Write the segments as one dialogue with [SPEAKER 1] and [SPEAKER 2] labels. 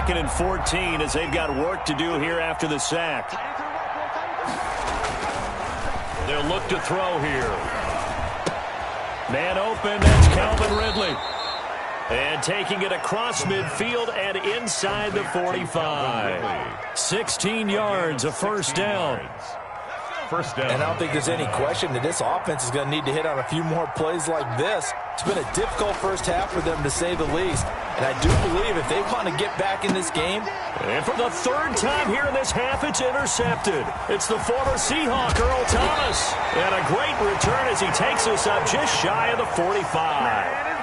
[SPEAKER 1] 2nd and 14 as they've got work to do here after the sack. They'll look to throw here. Man open, that's Calvin Ridley. And taking it across midfield and inside the 45. 16 yards, a first down.
[SPEAKER 2] First down. And I don't think there's any question that this offense is going to need to hit on a few more plays like this. It's been a difficult first half for them, to say the least. And I do believe if they want to get back in this game.
[SPEAKER 1] And for the 3rd time here in this half, it's intercepted. It's the former Seahawk, Earl Thomas. And a great return as he takes us up just shy of the 45.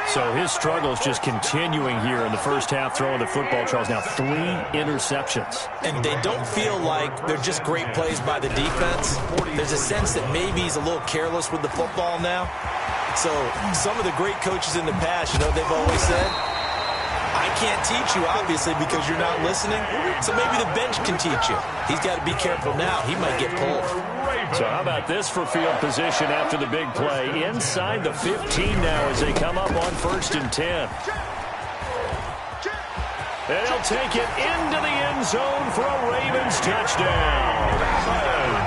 [SPEAKER 1] So his struggles just continuing here in the first half, throwing the football, Charles. Now 3 interceptions.
[SPEAKER 2] And they don't feel like they're just great plays by the defense. There's a sense that maybe he's a little careless with the football now. So some of the great coaches in the past, you know, they've always said, I can't teach you, obviously, because you're not listening. So maybe the bench can teach you. He's got to be careful now. He might get pulled.
[SPEAKER 1] So how about this for field position after the big play? Inside the 15 now as they come up on 1st and 10. And he'll take it into the end zone for a Ravens touchdown.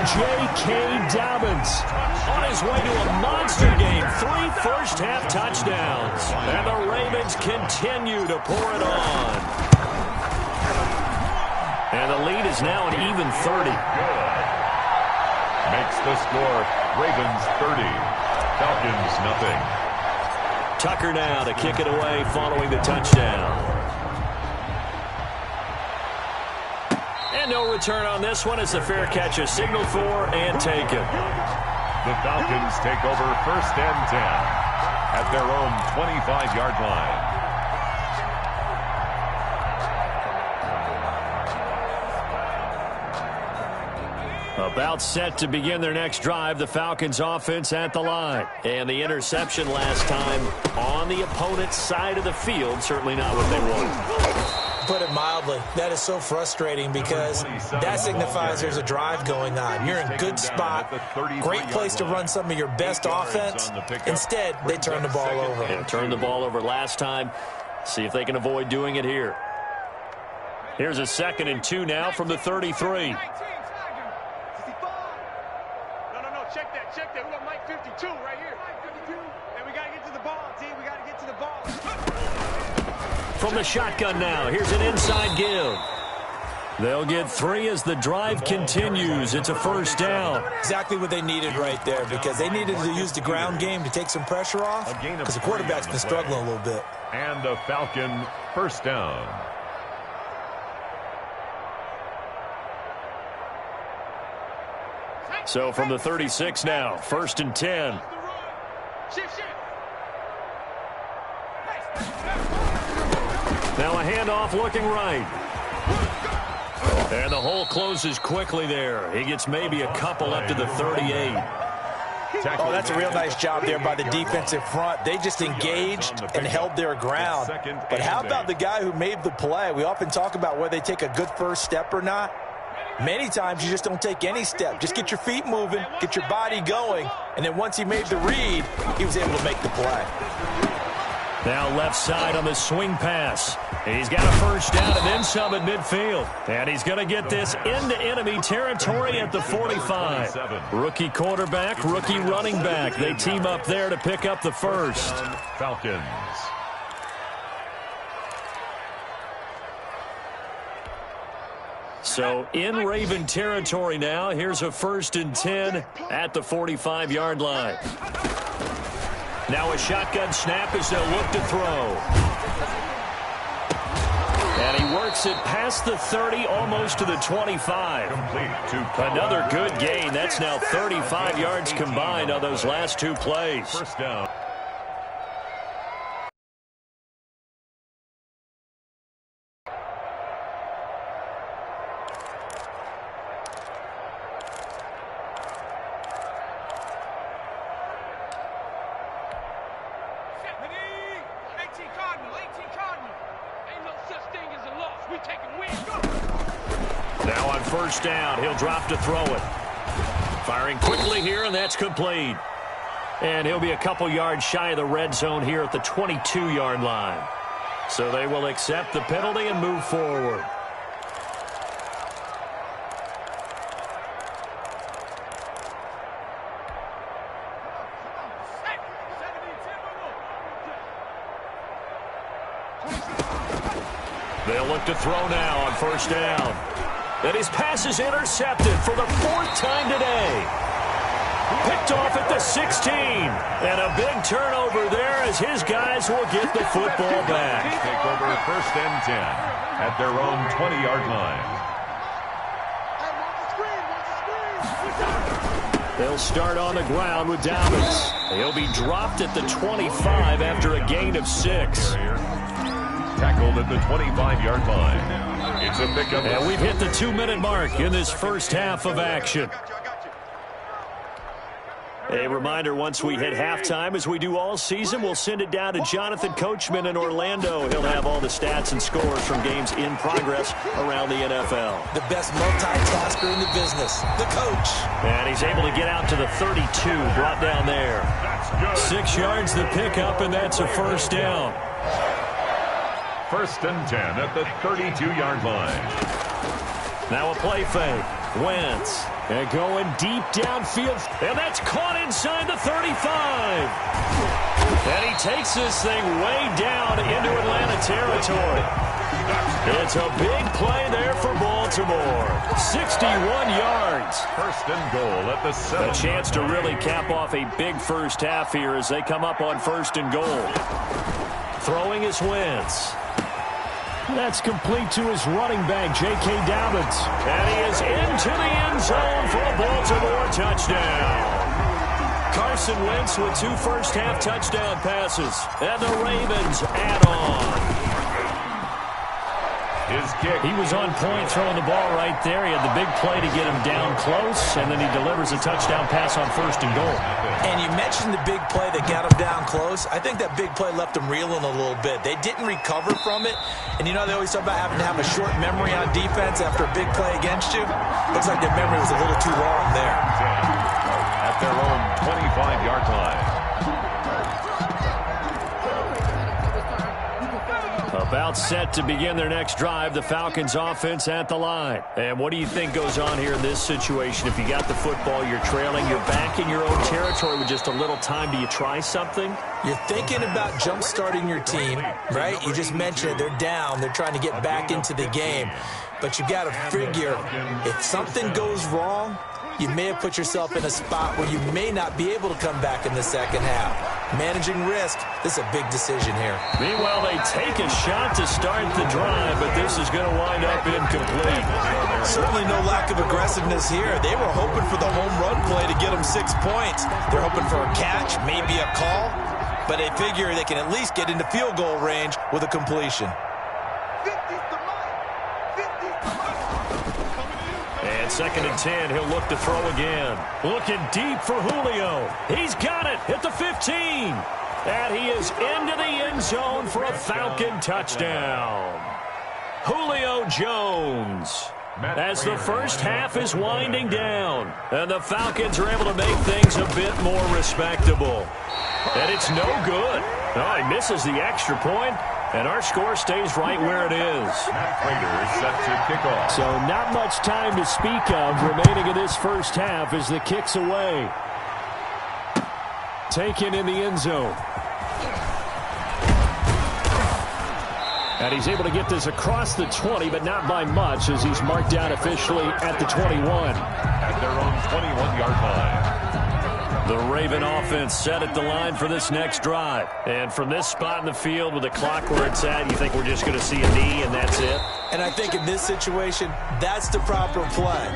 [SPEAKER 1] J.K. Dobbins on his way to a monster game. 3 first-half touchdowns. And the Ravens continue to pour it on. And the lead is now an even 30.
[SPEAKER 3] Makes the score Ravens 30, Falcons nothing.
[SPEAKER 1] Tucker now to kick it away following the touchdown. And no return on this one. It's a fair catch, a signal for, and taken.
[SPEAKER 3] The Falcons take over 1st and 10 at their own 25-yard line.
[SPEAKER 1] About set to begin their next drive, the Falcons offense at the line. And the interception last time on the opponent's side of the field, certainly not what they wanted.
[SPEAKER 2] Put it mildly, that is so frustrating because that signifies there's a drive going on. You're in a good spot, great place to run some of your best offense. Instead, they turn the ball over.
[SPEAKER 1] Yeah, turned the ball over last time. See if they can avoid doing it here. Here's a 2nd and 2 now from the 33.
[SPEAKER 4] Check that. We got Mike 52 right here. Mike 52. And we got to get to the ball, team. We got to get to the ball.
[SPEAKER 1] From the shotgun now, here's an inside give. They'll get 3 as the drive continues. It's a first down.
[SPEAKER 2] Exactly what they needed right there, because they needed to use the ground game to take some pressure off, because the quarterback's been struggling a little bit.
[SPEAKER 3] And a Falcon first down.
[SPEAKER 1] So from the 36 now, 1st and 10. Now a handoff looking right. And the hole closes quickly there. He gets maybe a couple up to the 38.
[SPEAKER 2] Oh, that's a real nice job there by the defensive front. They just engaged and held their ground. But how about the guy who made the play? We often talk about whether they take a good first step or not. Many times you just don't take any step. Just get your feet moving, get your body going, and then once he made the read, he was able to make the play.
[SPEAKER 1] Now left side on the swing pass. He's got a first down and then some at midfield. And he's going to get this into enemy territory at the 45. Rookie quarterback, rookie running back. They team up there to pick up the first.
[SPEAKER 3] Falcons.
[SPEAKER 1] So in Raven territory now. Here's a 1st and 10 at the 45-yard line. Now a shotgun snap as they'll look to throw. And he works it past the 30, almost to the 25. Another good gain. That's now 35 yards combined on those last 2 plays.
[SPEAKER 3] First down.
[SPEAKER 1] Now on first down, he'll drop to throw it. Firing quickly here, and that's complete. And he'll be a couple yards shy of the red zone here at the 22-yard line. So they will accept the penalty and move forward. They'll look to throw now on first down. And his pass is intercepted for the 4th time today. Picked off at the 16. And a big turnover there as his guys will get the football back.
[SPEAKER 3] Take over first and 10 at their own 20-yard line.
[SPEAKER 1] They'll start on the ground with Downs. He'll be dropped at the 25 after a gain of 6.
[SPEAKER 3] Tackled at the 25-yard line. It's a pickup.
[SPEAKER 1] And we've hit the 2-minute mark in this first half of action. A reminder, once we hit halftime, as we do all season, we'll send it down to Jonathan Coachman in Orlando. He'll have all the stats and scores from games in progress around the NFL.
[SPEAKER 2] The best multitasker in the business, the coach.
[SPEAKER 1] And he's able to get out to the 32, brought down there. 6 yards the pickup, and that's a first down.
[SPEAKER 3] First and 10 at the 32-yard line.
[SPEAKER 1] Now a play fake. Wentz. And going deep downfield. And that's caught inside the 35. And he takes this thing way down into Atlanta territory. It's a big play there for Baltimore. 61 yards.
[SPEAKER 3] First and goal at the 7.
[SPEAKER 1] A chance to really cap off a big first half here as they come up on first and goal. Throwing is Wentz. That's complete to his running back, J.K. Dobbins. And he is into the end zone for a Baltimore touchdown. Carson Wentz with 2 first-half touchdown passes. And the Ravens add on.
[SPEAKER 3] His kick.
[SPEAKER 1] He was on point throwing the ball right there. He had the big play to get him down close, and then he delivers a touchdown pass on first and goal.
[SPEAKER 2] And you mentioned the big play that got him down close. I think that big play left him reeling a little bit. They didn't recover from it. And you know they always talk about having to have a short memory on defense after a big play against you. Looks like their memory was a little too long there.
[SPEAKER 3] At their own 25-yard line.
[SPEAKER 1] About set to begin their next drive, the Falcons offense at the line. And what do you think goes on here in this situation? If you got the football, you're trailing, you're back in your own territory with just a little time. Do you try something?
[SPEAKER 2] You're thinking about jump-starting your team, right? You just mentioned it. They're down. They're trying to get back into the game. But you got to figure if something goes wrong, you may have put yourself in a spot where you may not be able to come back in the second half. Managing risk, this is a big decision here.
[SPEAKER 1] Meanwhile, they take a shot to start the drive, but this is going to wind up incomplete.
[SPEAKER 2] Certainly no lack of aggressiveness here. They were hoping for the home run play to get them 6 points. They're hoping for a catch, maybe a call, but they figure they can at least get into field goal range with a completion.
[SPEAKER 1] And second and 10, he'll look to throw again. Looking deep for Julio. He's got it at the 15. And he is into the end zone for a Falcon touchdown. Julio Jones. As the first half is winding down, and the Falcons are able to make things a bit more respectable. And it's no good. Oh, he misses the extra point. And our score stays right where it is.
[SPEAKER 3] Prater is set to kick off.
[SPEAKER 1] So not much time to speak of remaining in this first half as the kick's away. Taken in the end zone. And he's able to get this across the 20, but not by much as he's marked down officially at the 21.
[SPEAKER 3] At their own 21-yard line.
[SPEAKER 1] The Raven offense set at the line for this next drive. And from this spot in the field with the clock where it's at, you think we're just going to see a knee and that's it?
[SPEAKER 2] And I think in this situation, that's the proper play.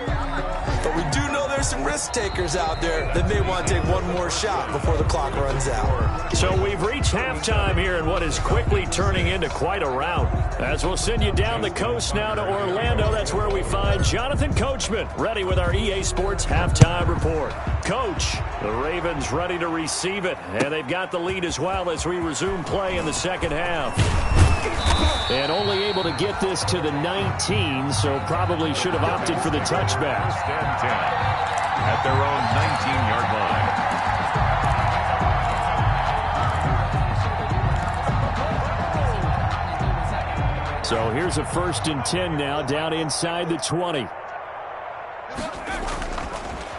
[SPEAKER 2] But we do know there's some risk takers out there that may want to take one more shot before the clock runs out.
[SPEAKER 1] So we've reached halftime here in what is quickly turning into quite a rout. As we'll send you down the coast now to Orlando, that's where we find Jonathan Coachman ready with our EA Sports halftime report. Coach, the Ravens ready to receive it, and they've got the lead as well as we resume play in the second half. And only able to get this to the 19, so probably should have opted for the touchback.
[SPEAKER 3] First and 10 at their own 19-yard line.
[SPEAKER 1] So here's a 1st and 10 now, down inside the 20.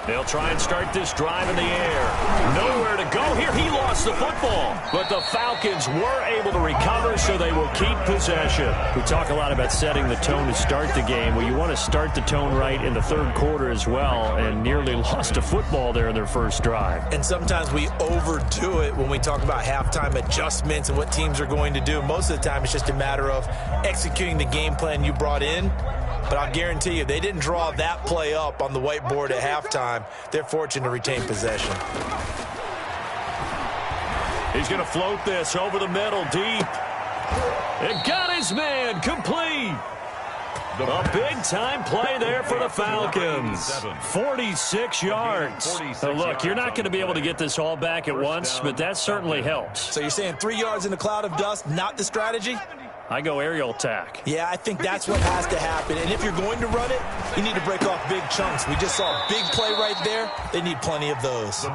[SPEAKER 1] They'll try and start this drive in the air. Nowhere to go here. He lost the football. But the Falcons were able to recover, so they will keep possession. We talk a lot about setting the tone to start the game. Well, you want to start the tone right in the 3rd quarter as well, and nearly lost a football there in their first drive.
[SPEAKER 2] And sometimes we overdo it when we talk about halftime adjustments and what teams are going to do. Most of the time, it's just a matter of executing the game plan you brought in. But I'll guarantee you, they didn't draw that play up on the whiteboard at halftime. They're fortunate to retain possession.
[SPEAKER 1] He's going to float this over the middle, deep. It got his man, complete. A big-time play there for the Falcons. 46 yards. Now look, you're not going to be able to get this all back at once, but that certainly helps.
[SPEAKER 2] So you're saying 3 yards in a cloud of dust, not the strategy?
[SPEAKER 1] I go aerial attack.
[SPEAKER 2] Yeah, I think that's what has to happen. And if you're going to run it, you need to break off big chunks. We just saw a big play right there. They need plenty of those.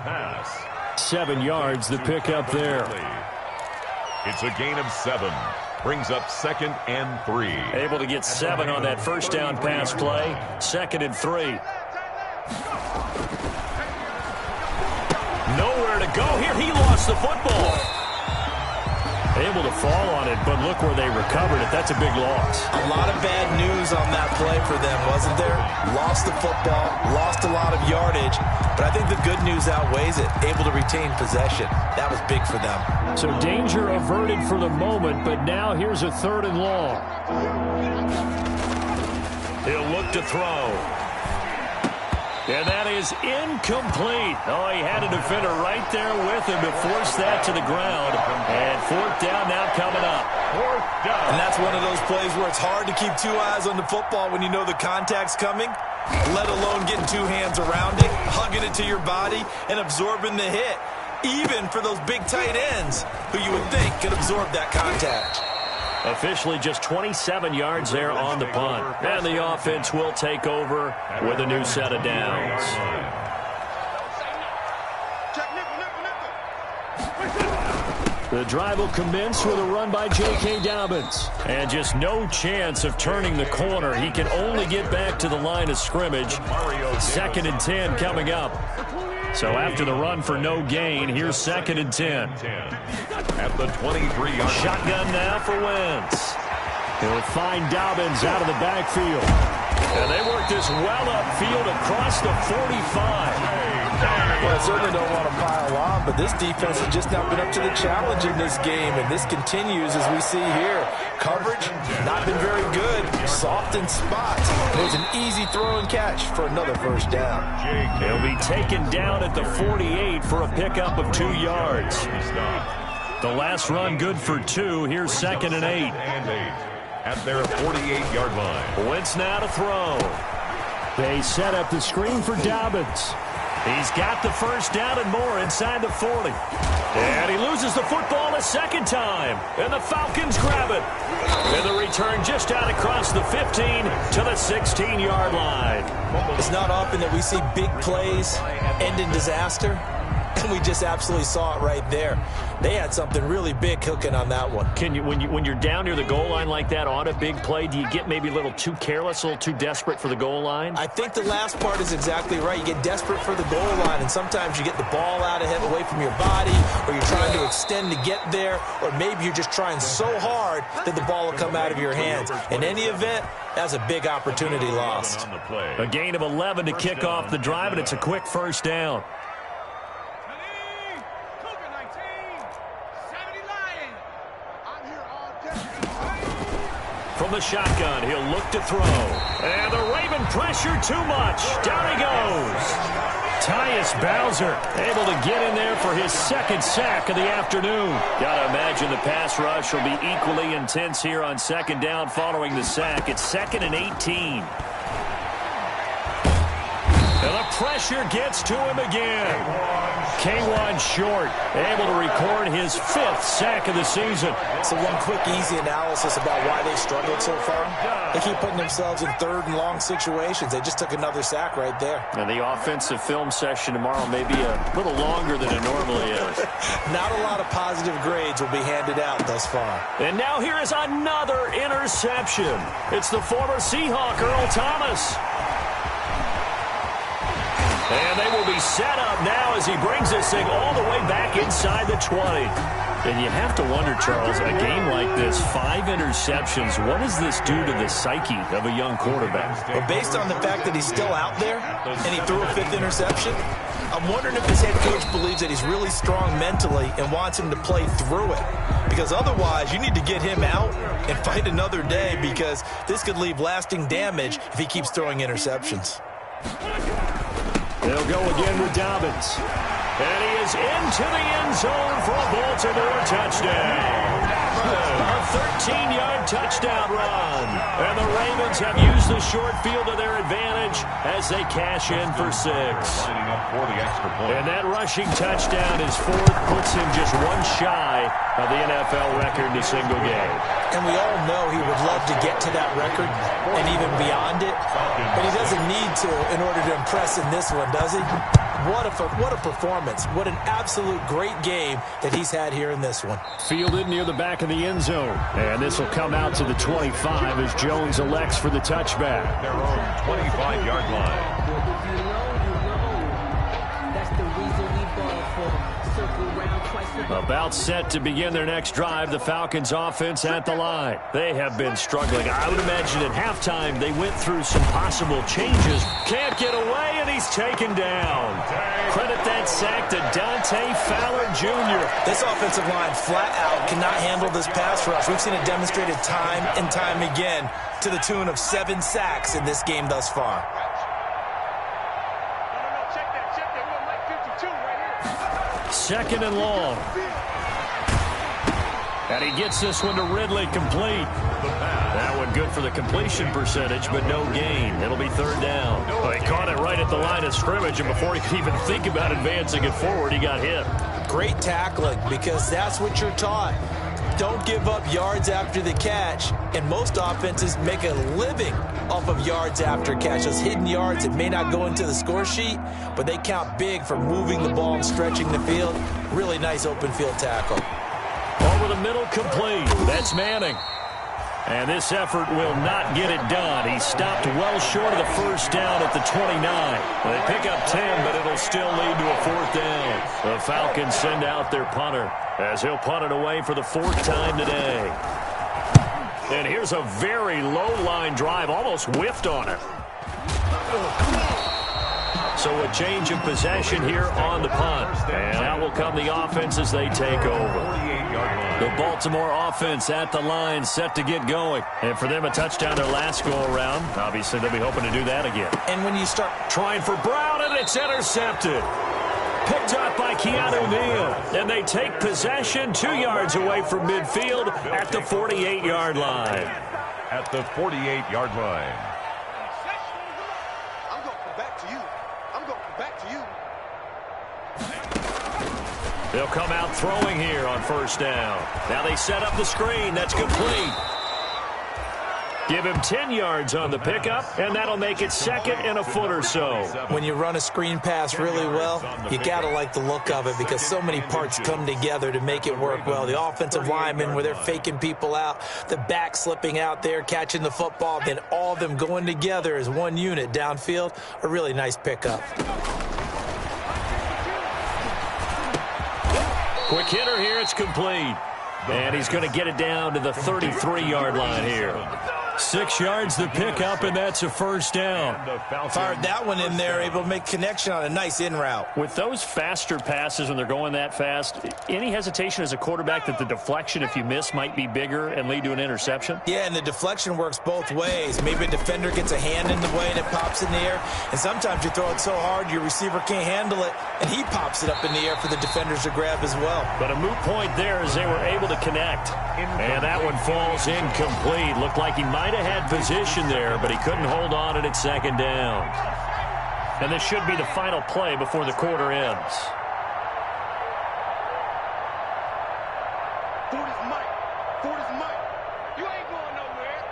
[SPEAKER 1] 7 yards, the pickup there.
[SPEAKER 3] It's a gain of 7. Brings up 2nd and 3.
[SPEAKER 1] Able to get 7 on that first down pass play. 2nd and 3. Nowhere to go here. He lost the football. Able to fall on it, but look where they recovered it. That's a big loss.
[SPEAKER 2] A lot of bad news on that play for them, wasn't there? Lost the football, lost a lot of yardage, but I think the good news outweighs it. Able to retain possession. That was big for them.
[SPEAKER 1] So danger averted for the moment, but now here's a 3rd and long. He'll look to throw. And that is incomplete. Oh, he had a defender right there with him to force that to the ground. And 4th down now coming up.
[SPEAKER 3] 4th down.
[SPEAKER 2] And that's one of those plays where it's hard to keep 2 eyes on the football when you know the contact's coming, let alone getting 2 hands around it, hugging it to your body, and absorbing the hit. Even for those big tight ends who you would think could absorb that contact.
[SPEAKER 1] Officially just 27 yards there on the punt. And the offense will take over with a new set of downs. The drive will commence with a run by J.K. Dobbins. And just no chance of turning the corner. He can only get back to the line of scrimmage. 2nd and 10 coming up. So after the run for no gain, here's 2nd and 10.
[SPEAKER 3] At the 23-yard
[SPEAKER 1] Shotgun now for Wentz. He'll find Dobbins out of the backfield. And they work this well upfield across the 45.
[SPEAKER 2] Well, I certainly don't want to pile on, but this defense has just not been up to the challenge in this game, and this continues as we see here. Coverage, not been very good. Soft in spots. It was an easy throw and catch for another 1st down.
[SPEAKER 1] He'll be taken down at the 48 for a pickup of 2 yards. The last run good for 2. Here's 2nd and 8.
[SPEAKER 3] At their 48-yard line.
[SPEAKER 1] Wentz now to throw. They set up the screen for Dobbins. He's got the 1st down and more inside the 40. And he loses the football a 2nd time. And the Falcons grab it. And the return just out across the 15 to the 16-yard line.
[SPEAKER 2] It's not often that we see big plays end in disaster. And we just absolutely saw it right there. They had something really big cooking on that one.
[SPEAKER 1] Can you, when you're down near the goal line like that on a big play, do you get maybe a little too careless, a little too desperate for the goal line?
[SPEAKER 2] I think the last part is exactly right. You get desperate for the goal line, and sometimes you get the ball out ahead away from your body, or you're trying to extend to get there, or maybe you're just trying so hard that the ball will come out of your hands. In any event, that's a big opportunity lost.
[SPEAKER 1] A gain of 11 to kick off the drive, and it's a quick 1st down. From the shotgun, he'll look to throw. And the Raven pressure too much. Down he goes. Tyus Bowser able to get in there for his 2nd sack of the afternoon. Got to imagine the pass rush will be equally intense here on 2nd down following the sack. It's 2nd and 18. And the pressure gets to him again. K1 short, able to record his 5th sack of the season.
[SPEAKER 2] So one quick, easy analysis about why they struggled so far. They keep putting themselves in 3rd and long situations. They just took another sack right there.
[SPEAKER 1] And the offensive film session tomorrow may be a little longer than it normally is.
[SPEAKER 2] Not a lot of positive grades will be handed out thus far.
[SPEAKER 1] And now here is another interception. It's the former Seahawk, Earl Thomas. And they will be set up now as he brings this thing all the way back inside the 20. And you have to wonder, Charles, a game like this, 5 interceptions, what does this do to the psyche of a young quarterback?
[SPEAKER 2] Well, based on the fact that he's still out there and he threw a 5th interception, I'm wondering if his head coach believes that he's really strong mentally and wants him to play through it. Because otherwise, you need to get him out and fight another day, because this could leave lasting damage if he keeps throwing interceptions.
[SPEAKER 1] They'll go again with Dobbins. And he is into the end zone for a Baltimore touchdown. A 13-yard touchdown run. And the Ravens have used the short field to their advantage as they cash in for 6.
[SPEAKER 3] Lining up for the extra point.
[SPEAKER 1] And that rushing touchdown, his 4th, puts him just one shy of the NFL record in a single game.
[SPEAKER 2] And we all know he would love to get to that record and even beyond it, but he doesn't need to in order to impress in this one, does he? What a performance. What an absolute great game that he's had here in this one.
[SPEAKER 1] Fielded near the back of the end zone. And this will come out to the 25 as Jones elects for the touchback.
[SPEAKER 3] Their own 25-yard line.
[SPEAKER 1] About set to begin their next drive, the Falcons offense at the line. They have been struggling. I would imagine at halftime they went through some possible changes. Can't get away, and he's taken down. Credit that sack to Dante Fowler Jr.
[SPEAKER 2] This offensive line flat out cannot handle this pass rush. We've seen it demonstrated time and time again to the tune of 7 sacks in this game thus far.
[SPEAKER 1] Second and long. And he gets this one to Ridley, complete. That one good for the completion percentage, but no gain. It'll be 3rd down. Well, he caught it right at the line of scrimmage, and before he could even think about advancing it forward, he got hit.
[SPEAKER 2] Great tackling, because that's what you're taught. Don't give up yards after the catch, and most offenses make a living off of yards after catch. Those hidden yards that may not go into the score sheet, but they count big for moving the ball and stretching the field. Really nice open field tackle.
[SPEAKER 1] Over the middle, complete. That's Manning. And this effort will not get it done. He stopped well short of the 1st down at the 29. They pick up 10, but it'll still lead to a 4th down. The Falcons send out their punter as he'll punt it away for the 4th time today. And here's a very low-line drive, almost whiffed on it. So a change of possession here on the punt. And out will come the offense as they take over. The Baltimore offense at the line, set to get going. And for them, a touchdown their last go-around. Obviously, they'll be hoping to do that again.
[SPEAKER 2] And when you start
[SPEAKER 1] trying for Brown, and it's intercepted. Picked up by Keanu Neal. And they take possession 2 yards away from midfield at the 48-yard line.
[SPEAKER 3] At the 48-yard line.
[SPEAKER 4] I'm going to come back to you. I'm going to come back to you.
[SPEAKER 1] They'll come out throwing here on 1st down. Now they set up the screen. That's complete. Give him 10 yards on the pickup, and that'll make it 2nd and a foot or so.
[SPEAKER 2] When you run a screen pass really well, you got to like the look of it, because so many parts come together to make it work well. The offensive linemen, where they're faking people out, the back slipping out there, catching the football, then all of them going together as one unit downfield. A really nice pickup.
[SPEAKER 1] Quick hitter here, it's complete. And he's going to get it down to the 33-yard line here. 6 yards the pickup, and that's a 1st down.
[SPEAKER 2] Fired that one in there, able to make connection on a nice in route.
[SPEAKER 1] With those faster passes when they're going that fast, any hesitation as a quarterback that the deflection, if you miss, might be bigger and lead to an interception?
[SPEAKER 2] Yeah, and the deflection works both ways. Maybe a defender gets a hand in the way and it pops in the air. And sometimes you throw it so hard your receiver can't handle it, and he pops it up in the air for the defenders to grab as well.
[SPEAKER 1] But a moot point there as they were able to connect. And that one falls incomplete. Looked like he might have had position there, but he couldn't hold on at 2nd down. And this should be the final play before the quarter ends.
[SPEAKER 4] Ford is Mike. Ford is Mike. You ain't going nowhere.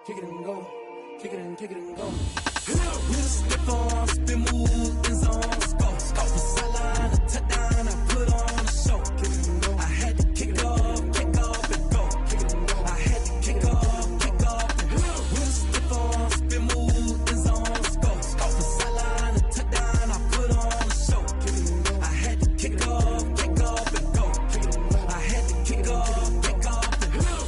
[SPEAKER 5] Kick it and go, kick it and go. We'll step on, spin, move, and zone, scope. Off the sideline, a touchdown, I put on a show. Kick it and go. I had to kick off and go. Kick it and go. I had to kick off and go. We'll step on, spin, move, and zone, scope. Off the sideline, a touchdown, I put on a show. Kick it and go. I had to kick off and go. Kick it and go. I had to kick off and go.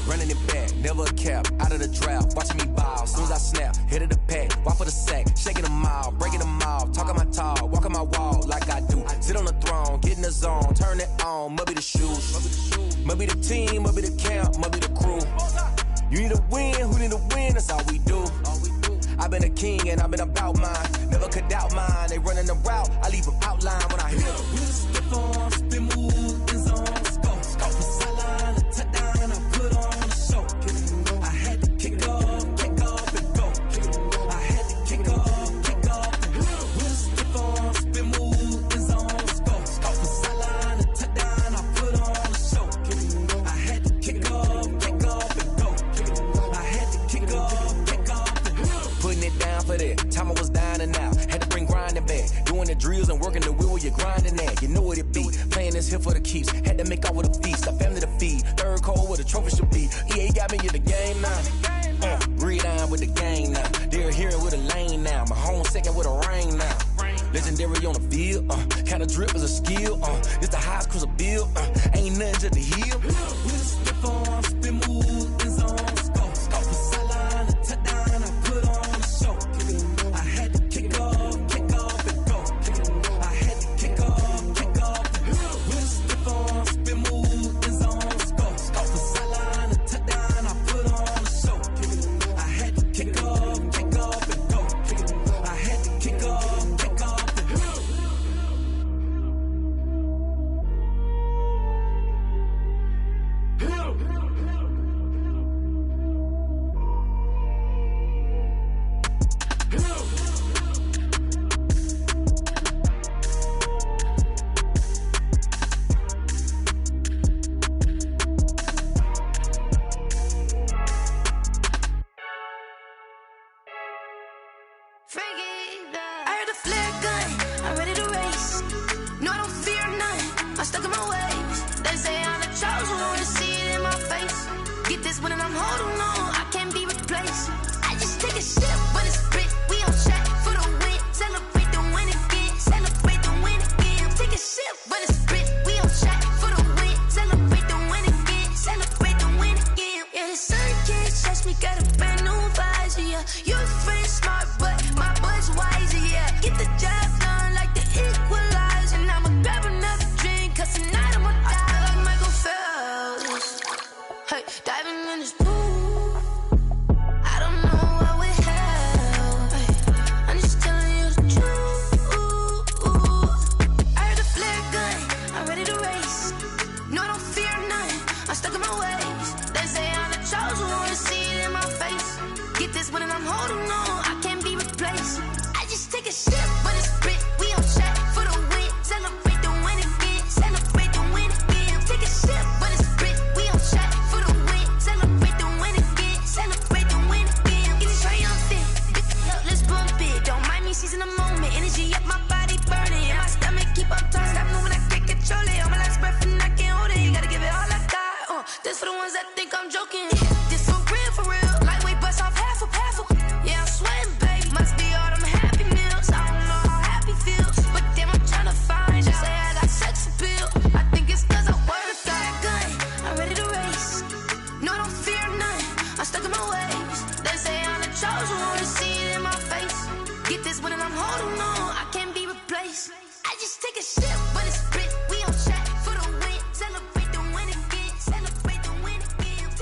[SPEAKER 5] Running it back, never a cap, out of the draft. Watching me ball, soon as I snap, hit of the pack, walk for the sack, shaking them out, breaking them off, talking my talk, walking my wall like I do. Sit on the throne, get in the zone, turn it on, must be the shoes, must be the team, must be the camp, must be the crew. You need a win, who need a win, that's all we do. I've been a king and I've been about mine, never could doubt mine. They running the route, I leave them outline when I hit them. We'll step on, spin, move, and zone, scope. Off the sideline, a touchdown, I put on a show. I had to kick off and go. I had to kick off and go. We'll step on, spin, move, and zone, scope. Off the sideline, a touchdown, I put on a show. I had to kick off and go. I had to kick off and go. Putting it down for that. Time I was down and out. Had to bring grinding back. Doing the drills and working the wheel where you're grinding at. You know what it be. Playing this here for the keeps. Had to make out with a feast. A family to feed. Third cold where the trophy should be. EA got me in the game now. Read on with the game now. They're here with a lane now. My home second with a rain now. Legendary on the field. Kinda drip is a skill. It's the highest cruiser bill. Ain't nothing to the hill. We'll step on, spin, move, and zone, scope. Off the sideline, a touchdown, I put on a show. I had to kick off and go. I had to kick off and go. We'll step on, spin, move, and zone, scope. Off the sideline, a touchdown, I put on a show. I had to kick off and go. I had to kick off and go.
[SPEAKER 6] I heard a flare gun, I'm ready to race. No, I don't fear none, I'm stuck in my ways. They say I'm the chosen one, to see it in my face. Get this one and I'm holding on, I can't be replaced. I just take a sip when it's split, we on track for the win. Celebrate the win again, celebrate the win again. Take a sip when it's split, we on track for the win. Celebrate the win again, celebrate the win again. Yeah, the sun can't touch me, got a brand new visor, yeah. You're a friend smart, but my boy's wiser, yeah. Get the job done like the equalizer. And I'ma grab another drink, cause tonight I'ma die like Michael Phelps. Hey, diving in this pool, I don't know what we have. Hey, I'm just telling you the truth. I heard a flare gun, I'm ready to race. No, I don't fear none, I'm stuck in my ways. They say I'm the chosen one, to see it in my face. Get this one and I'm holding on, I can't be replaced. I just take a sip when it's split, we on track for the win. Celebrate the win again, celebrate the win again. Take a sip when it's split, we on track for the win. Celebrate the win again, celebrate the win again. Get it triumphant, let's bump it. Don't mind me seizing the moment, energy up my body burning. And my stomach keep up turning, stop moving, I can't control it. On my last breath and I can't hold it, gotta give it all I got. This for the ones that think I'm joking. This for real, lightweight bust off half a. Yeah, I'm sweating, baby. Must be all them happy meals. I don't know how happy feels, but damn, I'm trying to find out. Say I got sex appeal. I think it's cause I wear a flag gun. I'm ready to race. No, I don't fear none, I'm stuck in my ways. They say I'm the chosen one, to see it in my face. Get this one and I'm holding on, I can't be replaced. I just take a sip when it's split, we on track for the win. Celebrate the win again, celebrate the win again.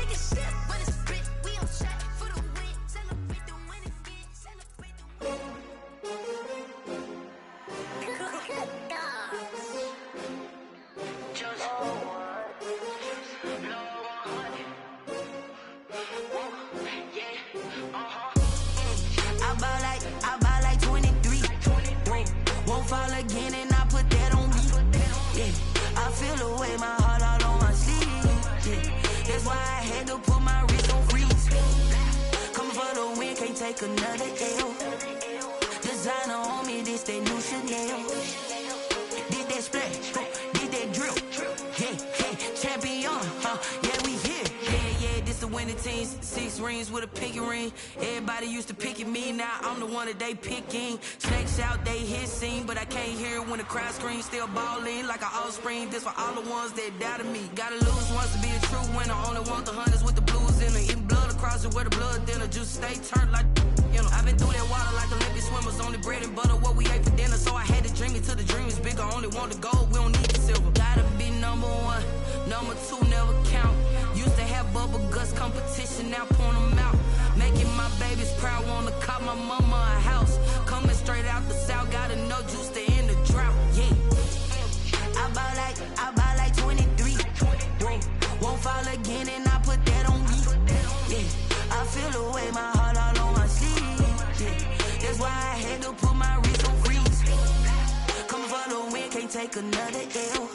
[SPEAKER 6] take another L. Designer on me, this they new Chanel. Did that splash, did that drill. Yeah, champion, yeah, we here. Yeah, this the winning teams. 6 rings with a pinky ring. Everybody used to pick at me, now I'm the one that they picking. Snakes out, they hit scene, but I can't hear it when the crowd screams. Still ballin' like an offspring. This for all the ones that doubted me. Gotta lose once to be a true winner. Only want the hunters with the blues in it. Eating blood across it where the blood dinner. Juice stay turned like, you know. I've been through that water like Olympic swimmers. Only bread and butter, what we ate for dinner. So I had to dream it till the dream is bigger. Only want the gold, we don't need the silver. Gotta be number 1, number 2 never count. Used to have bubble guts competition, now point them out. Making my babies proud, wanna cop my mama a house. Coming straight out the south, gotta know juice to end the drought. Yeah, I buy like 23. Won't fall again, and I put that on me. Yeah, I feel the way, my heart all on my sleeve. Yeah, that's why I had to put my wrist on freeze. Come for the win, can't take another L.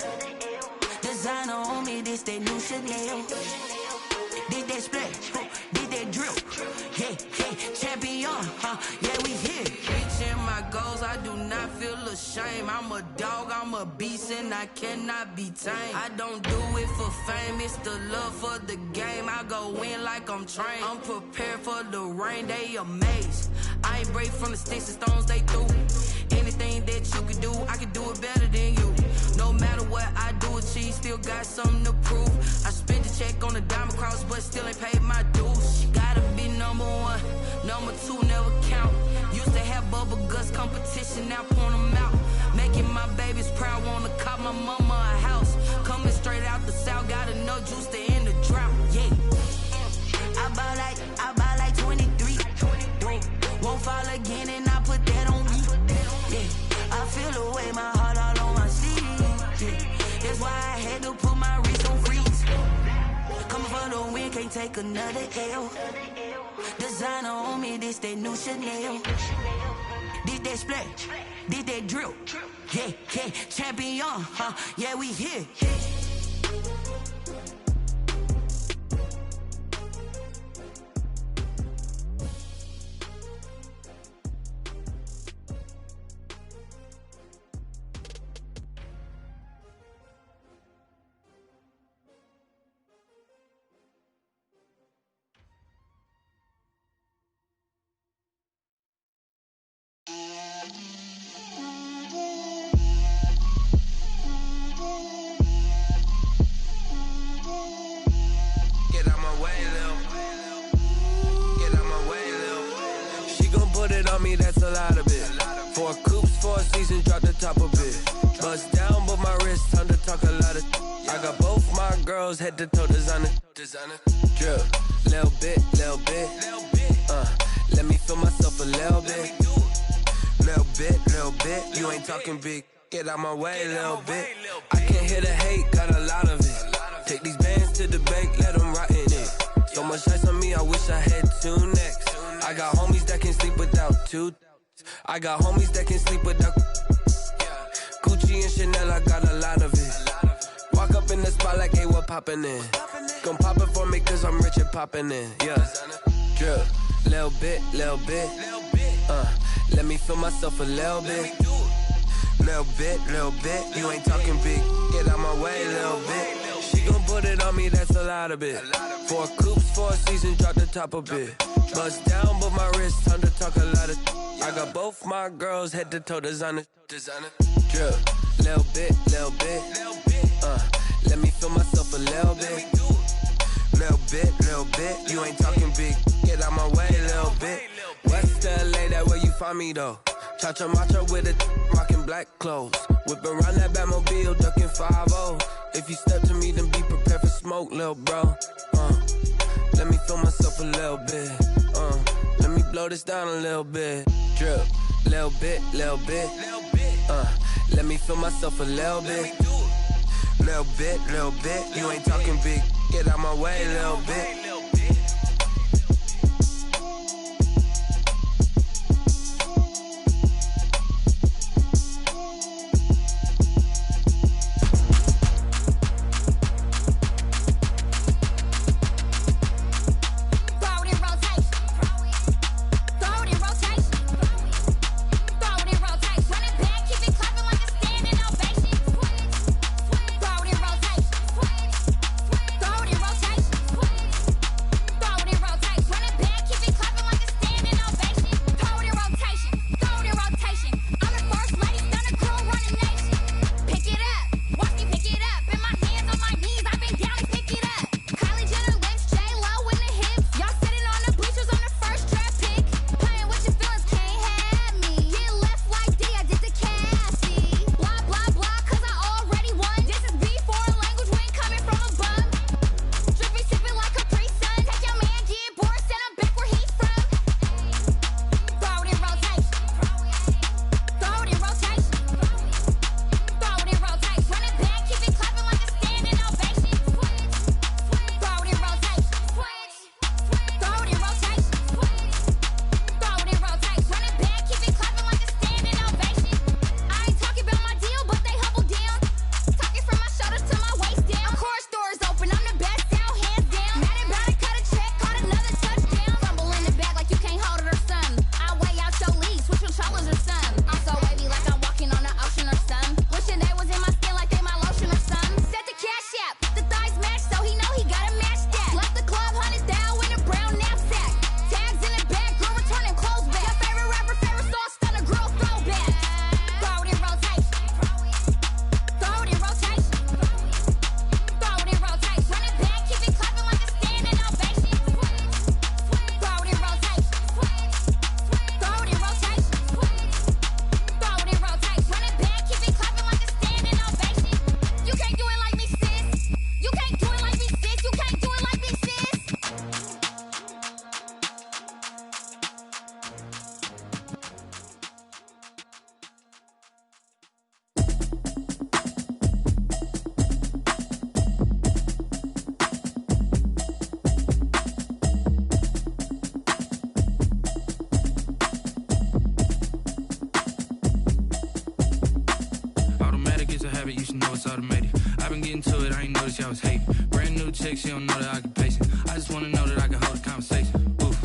[SPEAKER 6] Designer on me, this that new Chanel. Did that splash, did that drill. Yeah, champion, yeah, we here. Reaching my goals, I do not feel ashamed. I'm a dog, I'm a beast, and I cannot be tamed. I don't do it for fame, it's the love for the game. I go in like I'm trained. I'm prepared for the rain, they amazed. I ain't break from the sticks and stones they threw. Anything that you could do, I could do it better than you. No matter what I do achieve, still got something to prove. I spent the check on the diamond cross, but still ain't paid my dues. Gotta be number 1, number 2 never count. Used to have bubble guts competition, now point them out. Making my babies proud, wanna cop my mama a house. Coming straight out the south, gotta know juice to end the drought. Yeah, I buy like 23. Won't fall again, and I put that on me. Yeah, I feel the way, my heart all on my sleeve. Yeah, that's why I had to put my wrist on freeze. Coming for the win, can't take another L. Designer on me, this that new Chanel. Did that splash, did that drill. Yeah, champion, yeah, we here.
[SPEAKER 5] That's a lot of it. 4 coops, 4 seasons, drop the top of it. Bust down, but my wrist, time to talk a lot of. I got both my girls head to toe designer. Drill, little bit. Let me feel myself a little bit. Little bit. You ain't talking big. Get out my way, little bit. I can't hear the hate, got a lot of it. Take these bands to the bank, let them rot in it. So much ice on me, I wish I had 2 necks. I got homies that can sleep without 2. I got homies that can sleep without Gucci and Chanel, I got a lot of it. Walk up in the spot like, hey, what poppin' in? Gon' pop it for me cause I'm rich and poppin' in. Yeah, drill, little bit. Let me feel myself a little bit. Little bit. You ain't talking big, get out my way, little bit. She gon' put it on me, that's a lot of it. 4 coops, 4 seasons, drop the top of it. Bust down, but my wrist, time to talk a lot of. I got both my girls head to toe designer. Drill, little bit. Let me feel myself a little bit. Little bit. You ain't talking big, get out my way, little bit. West LA, that where you find me though. Cha-cha matcha with it, rockin' black clothes. Whip around that Batmobile, ducking 5-0. If you step to me, then be prepared for smoke, lil' bro. Let me feel myself a little bit. Let me blow this down a little bit. Drip, little bit. Let me feel myself a little bit. Little bit. You ain't talking big. Get out my way, little bit.
[SPEAKER 7] it, I ain't noticed y'all was hating. Brand new chick, she don't know that I can pace it. I just wanna know that I can hold a conversation. Oof,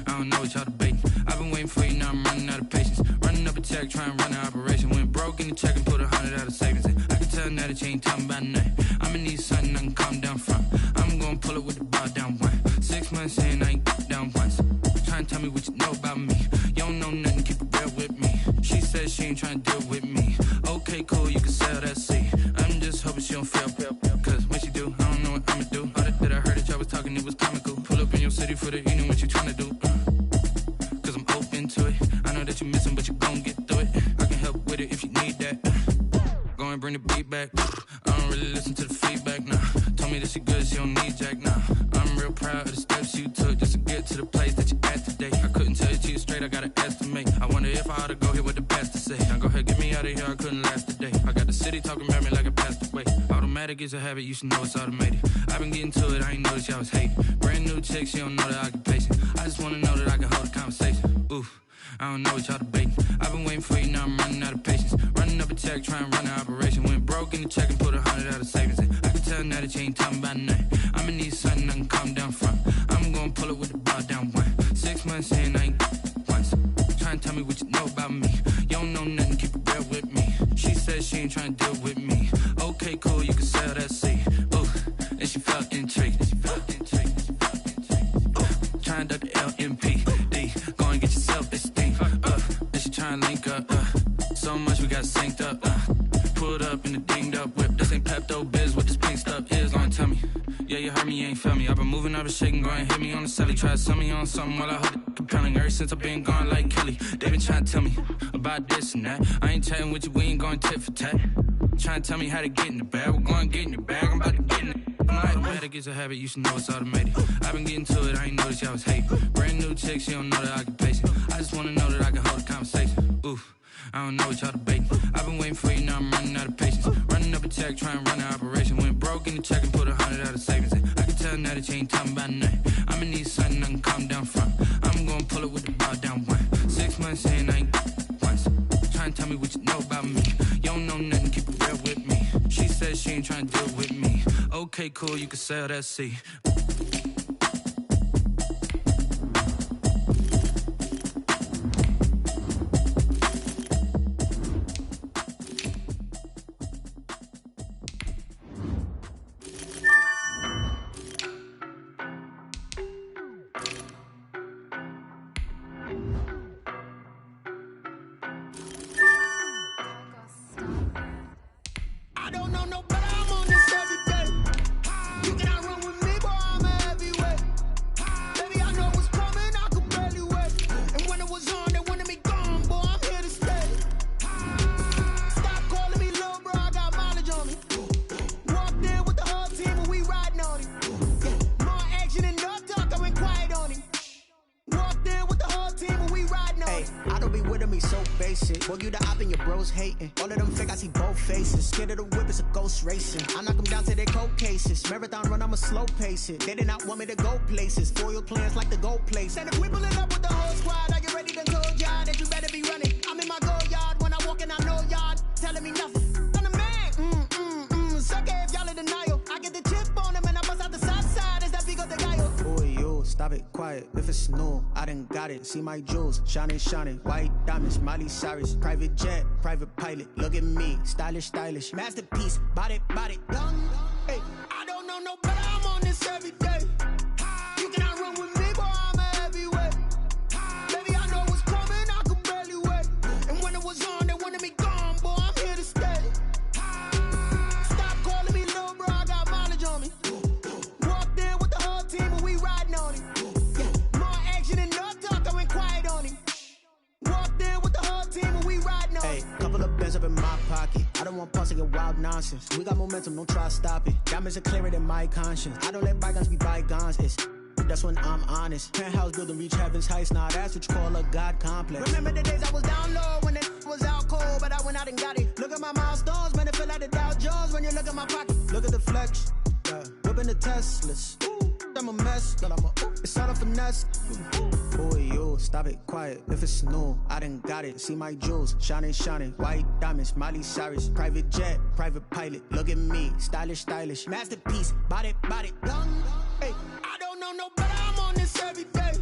[SPEAKER 7] I don't know what y'all debating. I've been waiting for you, now I'm running out of patience. Running up a check, trying to run an operation. Went broke in the check and put 100 out of savings in. I can tell now that you ain't talking about nothing. I'ma need something I can calm down from. I'm gonna pull it with the bar down one. 6 months in, I ain't down once. Trying to tell me what you know about me. You don't know nothing, keep it real with me. She says she ain't trying to deal with me. Okay, cool, you can sell that seat. I'm just hoping she don't fail. Cause when she do, I don't know what I'ma do. All that I heard that y'all was talking, it was comical. Pull up in your city for the evening, what you trying to do? Cause I'm open to it. I know that you're missing, but you gon' get through it. I can help with it if you need that. Go and bring the beat back. I don't really listen to the feedback, nah. Told me that she good, she don't need Jack, nah. I'm real proud of the steps you took just to get to the place that you at today. I couldn't tell you to you straight, I gotta estimate. I wonder if I ought to go here with the best to say. Now go ahead, get me out of here, I couldn't last a day. I got the city talking about me like I passed away. Automatic is a habit, you should know it's automated. I've been getting to it, I ain't noticed y'all was hating. Brand new chick, she don't know that I can pace it. I just wanna know that I can hold a conversation. Oof, I don't know what y'all debating. I've been waiting for you, now I'm running out of patience. Running up a check, trying to run an operation. Went broke in the check and put 100 out of savings in. I can tell now that you ain't talking about nothing. I'ma need something I can calm down from. I'm gonna pull it with the bar down one. 6 months in, I ain't once. Trying to tell me what you know about me. You don't know nothing, keep it real with me. She says she ain't trying to deal with me. Okay, cool, you can sell that seat. Ooh, and she felt intrigued. Trying to duck the LMPD. Go and get yourself this thing. And she trying to link up. So much we got synced up. Pulled up in the dinged up whip. This ain't Pepto Biz, what this pink stuff is. Gonna tell me. Yeah, you heard me, you ain't felt me. I've been moving, I've been shaking, go and hit me on the celly. Try to sell me on something while I hold it compelling. Ever since I've been gone like Kelly, they been trying to tell me about this and that. I ain't chatting with you, we ain't going tit for tat. Trying to tell me how to get in the bag. We're going to get in the bag, I'm about to get in it. Automatic is a habit, you should know it's automated. I've been getting to it, I ain't noticed y'all was hating. Brand new chick, she don't know that I can pace it. I just wanna know that I can hold a conversation. Oof, I don't know what y'all debating. I've been waiting for you, now I'm running out of patience. Running up a check, trying to run an operation. Went broke in the check and put 100 out of savings in. I can tell now that you ain't talking about nothing. I'ma need something I can calm down from. I'm gonna pull it with the bar down one. 6 months in, I ain't once. Trying to tell me what you know about me. You don't know nothing, keep it real with me. She says she ain't trying to deal with me. Okay, cool, you can sell that seat.
[SPEAKER 8] Boy, you the op and your bros hating. All of them fake, I see both faces. Scared of the whip, it's a ghost racing. I knock them down to their cold cases. Marathon run, I'ma slow pace it. They did not want me to go places. Foil plans like the gold place. And if we pulling up with the whole squad, are you ready to told y'all that you better be running? I'm in my go yard. When I walk in, I know y'all telling me nothing. I'm the man. Suck it if y'all in denial. I get the chip on them and I bust out the south side. Is that big of the guy? Boy, yo, stop it, quiet. If it's new, I done got it. See my jewels, shining, shining. White diamonds, Miley Cyrus. Private jet, private pilot. Look at me, stylish, stylish. Masterpiece, body, done. Hey, I don't know no better. I'm on this every day. You cannot run with me, boy, I'm a heavyweight. Baby, I know what's coming, I could barely wait. And when it was on, they wanted me gone, boy, I'm here to stay. Stop calling me little bro, I got mileage on me. Walked in with the whole team and we riding on him. More action and no talk, I went quiet on him. Walked in with the whole team and we riding on him. Hey, couple of bands up in my pocket. I don't want pause to get wild nonsense. We got momentum, don't try to stop it. Diamonds are clearer than my conscience. I don't let bygones be bygones. That's when I'm honest. Penthouse building, reach heaven's heights. Now that's what you call a God complex. Remember the days I was down low when it was out cold, but I went out and got it. Look at my milestones, man, it feel like the Dow Jones when you look at my pocket. Look at the flex, whipping the Teslas. Ooh. I'm a mess, but it's all a finesse. Boy, you stop it quiet. If it's new, I done got it. See my jewels, shining, white diamonds, Miley Cyrus, private jet, private pilot. Look at me, stylish, masterpiece, body, young. Hey, I don't know no better. I'm on this every day.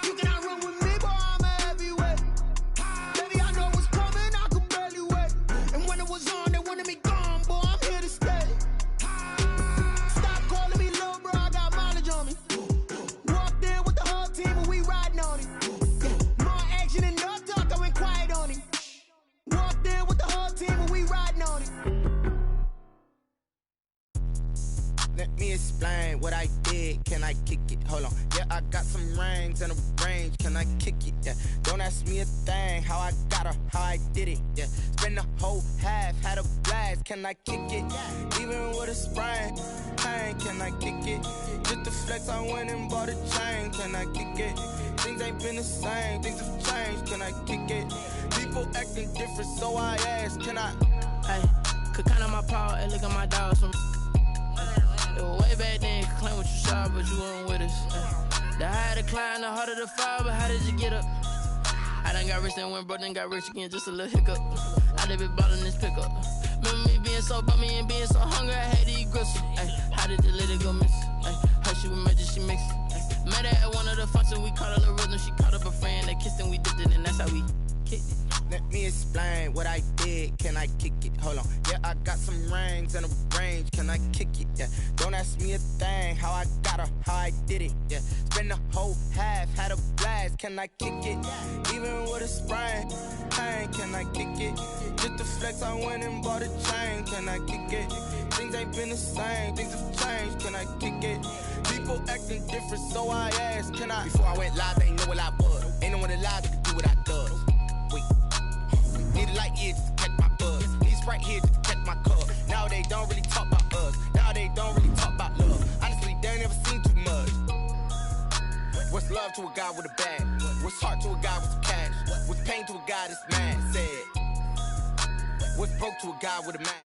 [SPEAKER 8] You cannot run with me, boy. I'm a heavyweight. Baby, I know what's coming. I could barely wait. And when it was on, they wanted me gone, boy. I'm here to stay. Stop calling me little bro. I got mileage on me. Walked in with the whole team and we riding on it. More action and no talk. I went quiet on him. Walked in with the whole team and we riding on it.
[SPEAKER 9] Let me explain what I did. Can I kick it? Hold on. Yeah, I got some rings and a range. Can I kick it? Yeah. Don't ask me a thing. How I got her, how I did it. Yeah. Spend the whole half, had a blast. Can I kick it? Even with a sprain. Pain, can I kick it? Just the flex, I went and bought a chain. Can I kick it? Things ain't been the same. Things have changed. Can I kick it? People acting different, so I ask. Can I?
[SPEAKER 7] Hey, could count on my power and look at my dogs from. It was way back then, could claim what you saw, but you weren't with us. The higher the climb, the harder the fall, but how did you get up? I done got rich and went broke, then got rich again, just a little hiccup. I done been ballin' this pickup. Remember me being so bummy and being so hungry, I had to eat gristle. Ay, how did the lady go miss? Her she was magic, she mixed. Met her at one of the functions, we caught a little rhythm, she caught up a friend, they kissed and we dipped it, and that's how we kicked it.
[SPEAKER 9] Let me explain what I did. Can I kick it? Hold on. Yeah, I got some rings and a range. Can I kick it? Yeah. Don't ask me a thing. How I got her, how I did it. Yeah. Spend the whole half, had a blast. Can I kick it? Even with a sprain. Pain, can I kick it? Just the flex, I went and bought a chain. Can I kick it? Things ain't been the same. Things have changed. Can I kick it? People acting different, so I asked. Can I? Before I went live, they ain't know what I was. Ain't no one alive that could do what I does. Wait. Need a light year just to catch my buzz. Need Sprite here just to catch my cup. Now they don't really talk about us. Now they don't really talk about love. Honestly, they ain't never seen too much. What's love to a guy with a bag? What's heart to a guy with some cash? What's pain to a guy that's mad? Said. What's broke to a guy with a mad?